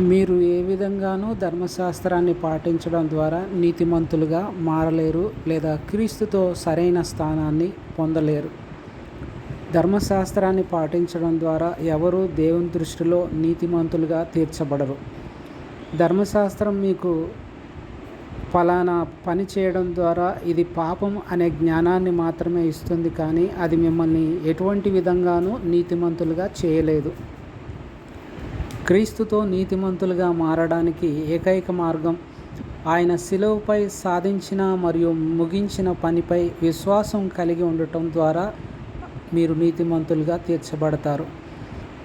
మీరు ఏ విధంగానూ ధర్మశాస్త్రాన్ని పాటించడం ద్వారా నీతిమంతులుగా మారలేరు లేదా క్రీస్తుతో సరైన స్థానాన్ని పొందలేరు. ధర్మశాస్త్రాన్ని పాటించడం ద్వారా ఎవరూ దేవుని దృష్టిలో నీతిమంతులుగా తీర్చబడరు. ధర్మశాస్త్రం మీకు ఫలానా పని చేయడం ద్వారా ఇది పాపం అనే జ్ఞానాన్ని మాత్రమే ఇస్తుంది, కానీ అది మిమ్మల్ని ఎటువంటి విధంగానూ నీతిమంతులుగా చేయలేదు. క్రీస్తుతో నీతిమంతులుగా మారడానికి ఏకైక మార్గం ఆయన శిలువపై సాధించిన మరియు ముగించిన పనిపై విశ్వాసం కలిగి ఉండటం ద్వారా మీరు నీతిమంతులుగా తీర్చబడతారు.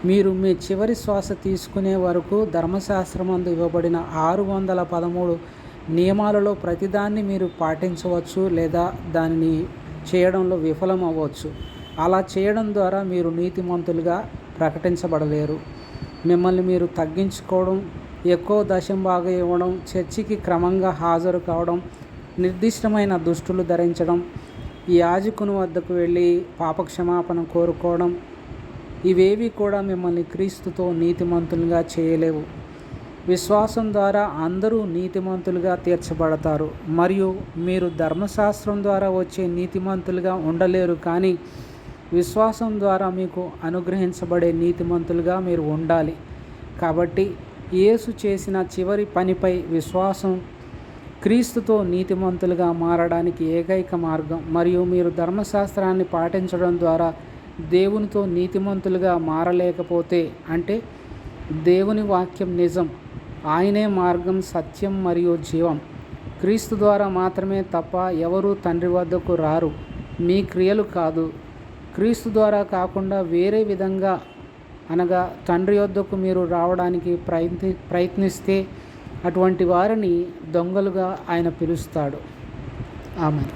మీరు మీ చివరి శ్వాస తీసుకునే వరకు ధర్మశాస్త్రమందు ఇవ్వబడిన 613 నియమాలలో ప్రతిదాన్ని మీరు పాటించవచ్చు లేదా దానిని చేయడంలో విఫలం అవ్వచ్చు. అలా చేయడం ద్వారా మీరు నీతిమంతులుగా ప్రకటించబడలేరు. మిమ్మల్ని మీరు తగ్గించుకోవడం, ఎక్కువ దశంభాగం ఇవ్వడం, చర్చికి క్రమంగా హాజరు కావడం, నిర్దిష్టమైన దుస్తులు ధరించడం, యాజకుని వద్దకు వెళ్ళి పాపక్షమాపణ కోరుకోవడం, ఇవేవి కూడా మిమ్మల్ని క్రీస్తుతో నీతిమంతులుగా చేయలేవు. విశ్వాసం ద్వారా అందరూ నీతిమంతులుగా తీర్చబడతారు మరియు మీరు ధర్మశాస్త్రం ద్వారా వచ్చే నీతిమంతులుగా ఉండలేరు, కానీ విశ్వాసం ద్వారా మీకు అనుగ్రహించబడే నీతిమంతులుగా మీరు ఉండాలి. కాబట్టి యేసు చేసిన చివరి పనిపై విశ్వాసం క్రీస్తుతో నీతిమంతులుగా మారడానికి ఏకైక మార్గం. మరియు మీరు ధర్మశాస్త్రాన్ని పాటించడం ద్వారా దేవునితో నీతిమంతులుగా మారలేకపోతే, అంటే దేవుని వాక్యం నిజం, ఆయనే మార్గం, సత్యం మరియు జీవం, క్రీస్తు ద్వారా మాత్రమే తప్ప ఎవరూ తండ్రి వద్దకు రారు, మీ క్రియలు కాదు. క్రీస్తు ద్వారా కాకుండా వేరే విధంగా అనగా తండ్రి వద్దకు మీరు రావడానికి ప్రయత్నిస్తే అటువంటి వారిని దొంగలుగా ఆయన పిలుస్తాడు. ఆమేన్.